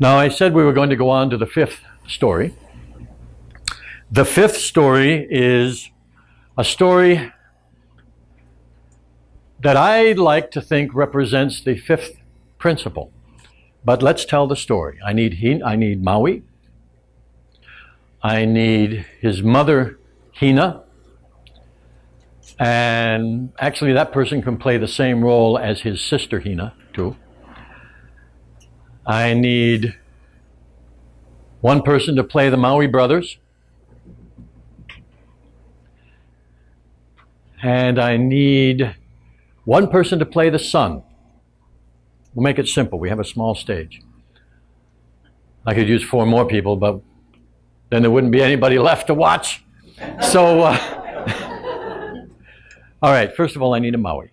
Now, I said we were going to go on to the fifth story. The fifth story is a story that I like to think represents the fifth principle. But let's tell the story. I need Maui. I need his mother, Huna. And actually, that person can play the same role as his sister, Huna, too. I need one person to play the Maui brothers. And I need one person to play the sun. We'll make it simple. We have a small stage. I could use 4 more people, but then there wouldn't be anybody left to watch. So, all right, first of all, I need a Maui.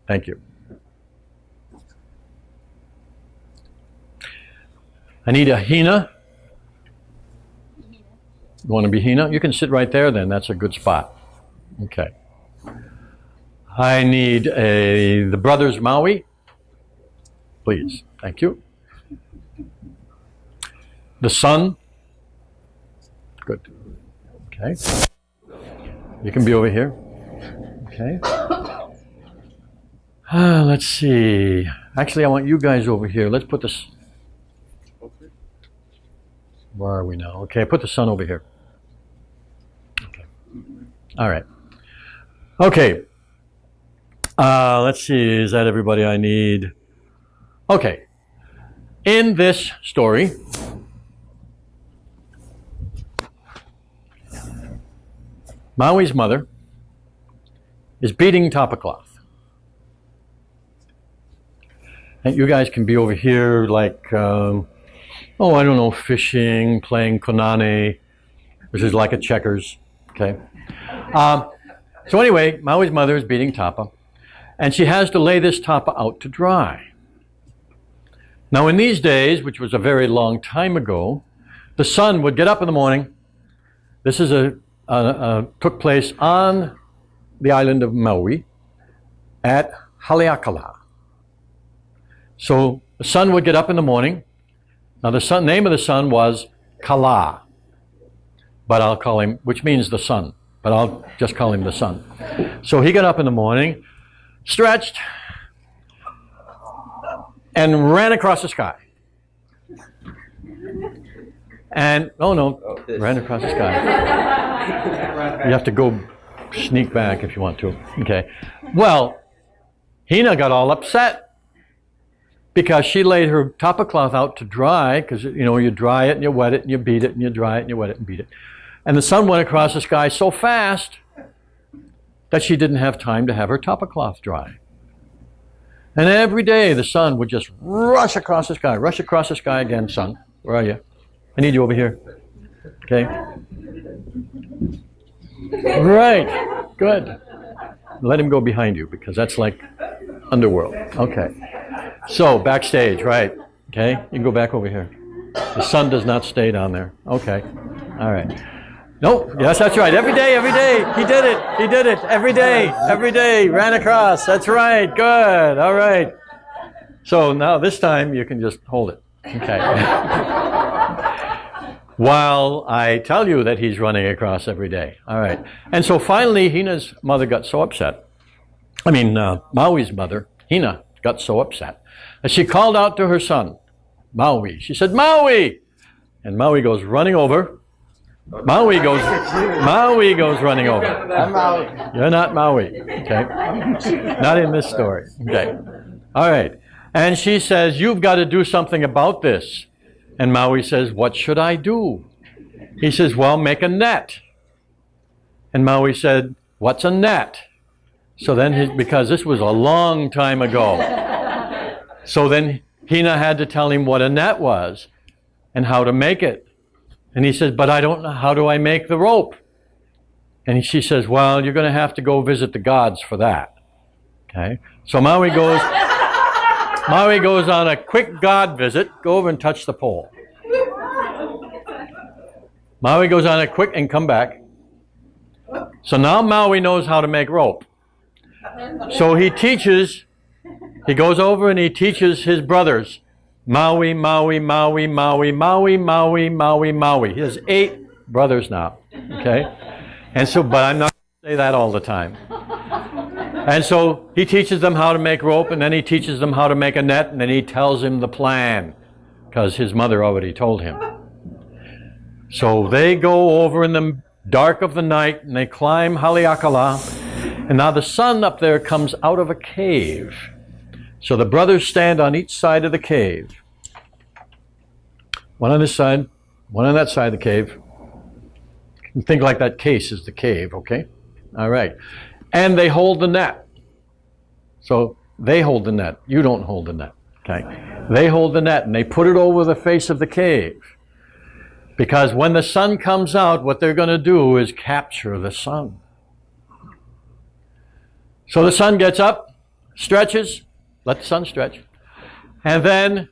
Thank you. I need a Hina. You want to be Hina? You can sit right there then. That's a good spot. Okay. I need the brothers Maui. Please. Thank you. The sun. Good. Okay. You can be over here. Okay. Let's see. Actually, I want you guys over here. Let's put this. Where are we now? Okay, put the sun over here. Okay. All right. Okay. Let's see. Is that everybody I need? Okay. In this story, Maui's mother is beating tapa cloth. And you guys can be over here like, I don't know, fishing, playing konane, which is like a checkers, okay? So anyway, Maui's mother is beating tapa, and she has to lay this tapa out to dry. Now in these days, which was a very long time ago, the sun would get up in the morning. This is took place on the island of Maui at Haleakala. So the sun would get up in the morning. Now the name of the sun was Kala, but I'll call him, which means the sun, but I'll just call him the sun. So he got up in the morning, stretched, and ran across the sky. And, ran across the sky. You have to go sneak back if you want to. Okay. Well, Hina got all upset because she laid her tapa cloth out to dry, because, you dry it and you wet it and you beat it and you dry it and you wet it and beat it. And the sun went across the sky so fast that she didn't have time to have her tapa cloth dry. And every day the sun would just rush across the sky again. Sun, where are you? I need you over here. Okay. Right. Good. Let him go behind you, because that's like underworld. Okay. So backstage, right? Okay. You can go back over here. The sun does not stay down there. Okay. All right. Nope. Yes, that's right. Every day. He did it. Every day. Ran across. That's right. Good. All right. So now this time you can just hold it. Okay. While I tell you that he's running across every day. All right. And so finally, Hina's mother got so upset. Maui's mother, Hina, got so upset that she called out to her son, Maui. She said, Maui! And Maui goes running over. Maui goes running over. I'm Maui. You're not Maui, okay? Not in this story, okay? All right. And she says, you've got to do something about this. And Maui says, what should I do? He says, well, make a net. And Maui said, what's a net? So then, because this was a long time ago, so then Hina had to tell him what a net was and how to make it. And he says, but I don't know, how do I make the rope? And she says, well, you're going to have to go visit the gods for that. Okay? So Maui goes on a quick god visit. Go over and touch the pole. Maui goes on a quick and come back. So now Maui knows how to make rope. So he goes over and he teaches his brothers Maui, Maui, Maui, Maui, Maui, Maui, Maui, Maui. He has 8 brothers now, okay? And so, but I'm not going to say that all the time. And so he teaches them how to make rope, and then he teaches them how to make a net, and then he tells him the plan, because his mother already told him. So they go over in the dark of the night, and they climb Haleakala, and now the sun up there comes out of a cave. So the brothers stand on each side of the cave. One on this side, one on that side of the cave. Think like that case is the cave, okay? All right. And they hold the net. So they hold the net. You don't hold the net, okay? They hold the net, and they put it over the face of the cave. Because when the sun comes out, what they're going to do is capture the sun. So the sun gets up, stretches, let the sun stretch, and then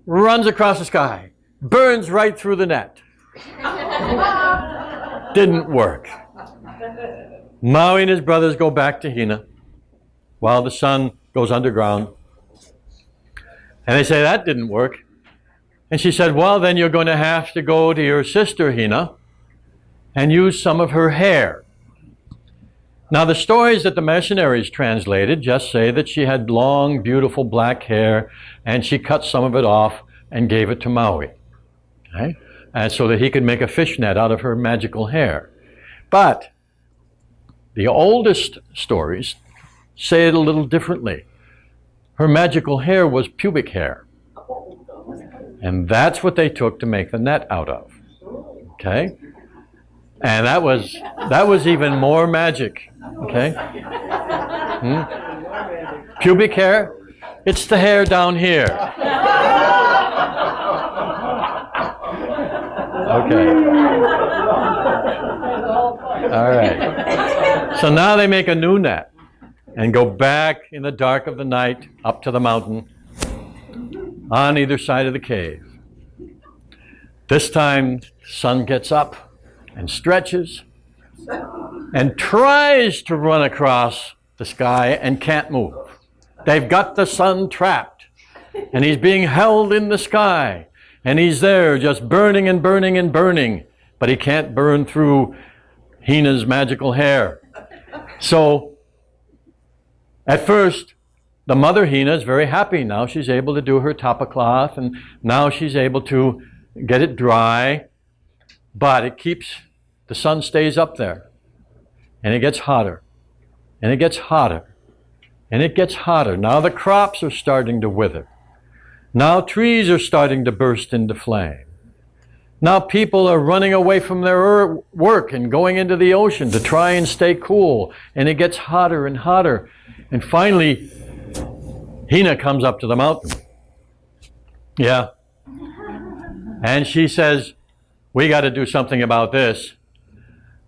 runs across the sky, burns right through the net. Didn't work. Maui and his brothers go back to Hina while the sun goes underground. And they say, that didn't work. And she said, well, then you're going to have to go to your sister Hina and use some of her hair. Now, the stories that the missionaries translated just say that she had long, beautiful black hair, and she cut some of it off and gave it to Maui, okay? And so that he could make a fish net out of her magical hair. But the oldest stories say it a little differently. Her magical hair was pubic hair. And that's what they took to make the net out of, okay? And that was even more magic. Okay? Pubic hair? It's the hair down here. Okay. All right. So now they make a new net and go back in the dark of the night up to the mountain on either side of the cave. This time, the sun gets up and stretches and tries to run across the sky and can't move. They've got the sun trapped, and he's being held in the sky, and he's there just burning and burning and burning, but he can't burn through Hina's magical hair. So, at first, the mother Hina is very happy. Now she's able to do her tapa cloth, and now she's able to get it dry, but the sun stays up there. And it gets hotter, and it gets hotter, and it gets hotter. Now the crops are starting to wither. Now trees are starting to burst into flame. Now people are running away from their work and going into the ocean to try and stay cool. And it gets hotter and hotter. And finally, Hina comes up to the mountain. Yeah. And she says, we got to do something about this.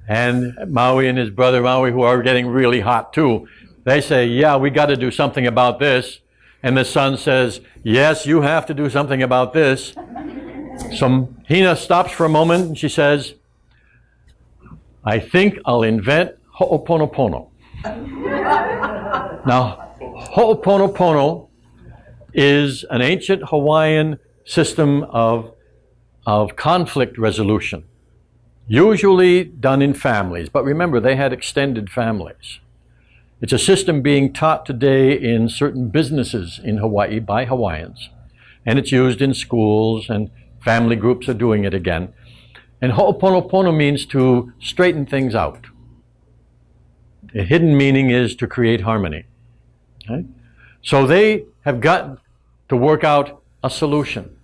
And Maui and his brother Maui, who are getting really hot too, they say, yeah, we got to do something about this. And the sun says, yes, you have to do something about this. So Hina stops for a moment and she says, I think I'll invent ho'oponopono. Now, ho'oponopono is an ancient Hawaiian system of conflict resolution. Usually done in families, but remember, they had extended families. It's a system being taught today in certain businesses in Hawaii by Hawaiians, and it's used in schools, and family groups are doing it again. And ho'oponopono means to straighten things out. The hidden meaning is to create harmony. Okay? So they have got to work out a solution.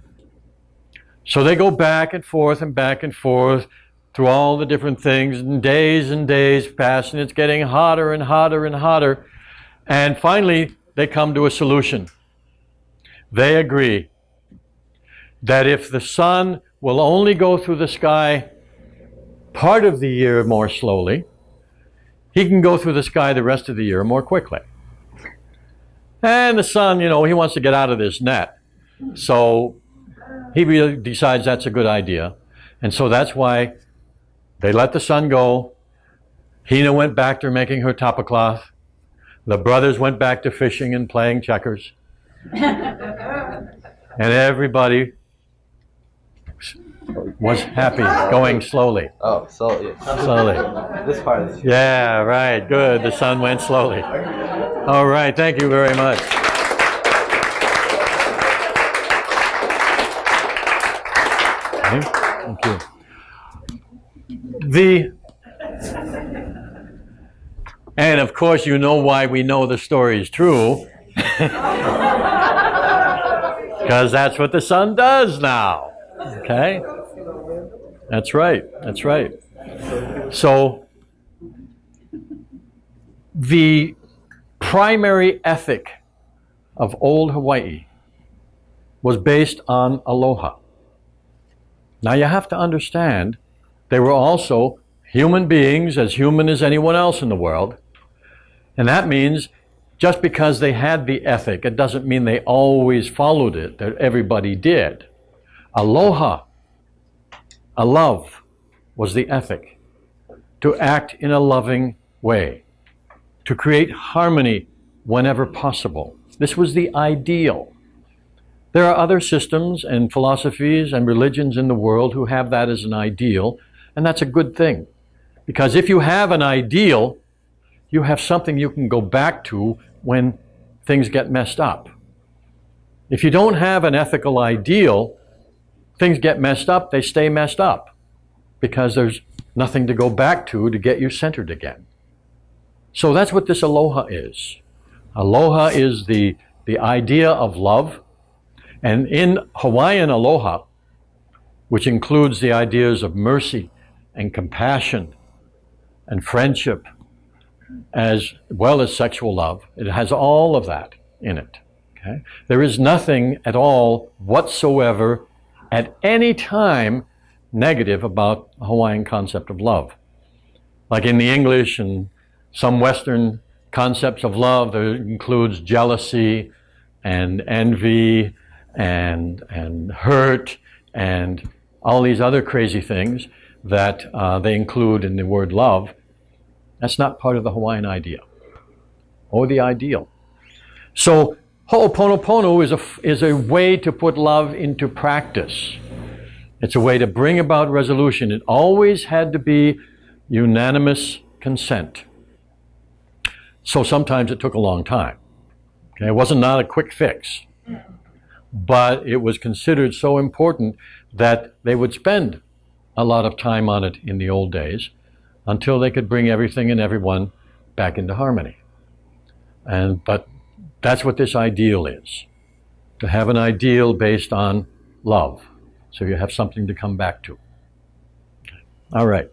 So they go back and forth through all the different things, and days pass, and it's getting hotter and hotter and hotter. And finally, they come to a solution. They agree that if the sun will only go through the sky part of the year more slowly, he can go through the sky the rest of the year more quickly. And the sun, he wants to get out of this net. So he really decides that's a good idea. And so that's why they let the sun go. Hina went back to making her tapa cloth. The brothers went back to fishing and playing checkers. And everybody was happy, going slowly. Oh, slowly. Slowly. This part is. Yeah, right. Good. The sun went slowly. All right. Thank you very much. Okay, thank you. And of course, you know why we know the story is true. Because that's what the sun does now. Okay? That's right. That's right. So, the primary ethic of old Hawaii was based on aloha. Now you have to understand, they were also human beings, as human as anyone else in the world. And that means just because they had the ethic, it doesn't mean they always followed it, that everybody did. Aloha, a love, was the ethic. To act in a loving way. To create harmony whenever possible. This was the ideal. There are other systems and philosophies and religions in the world who have that as an ideal, and that's a good thing. Because if you have an ideal, you have something you can go back to when things get messed up. If you don't have an ethical ideal, things get messed up, they stay messed up. Because there's nothing to go back to get you centered again. So that's what this aloha is. Aloha is the idea of love. And in Hawaiian aloha, which includes the ideas of mercy and compassion and friendship, as well as sexual love, it has all of that in it. Okay? There is nothing at all whatsoever at any time negative about the Hawaiian concept of love. Like in the English and some Western concepts of love, there includes jealousy and envy and hurt and all these other crazy things that they include in the word love. That's not part of the Hawaiian idea or the ideal. So Ho'oponopono is a way to put love into practice. It's a way to bring about resolution. It always had to be unanimous consent. So sometimes it took a long time. Okay? It wasn't not a quick fix. But it was considered so important that they would spend a lot of time on it in the old days until they could bring everything and everyone back into harmony. But that's what this ideal is. To have an ideal based on love. So you have something to come back to. All right.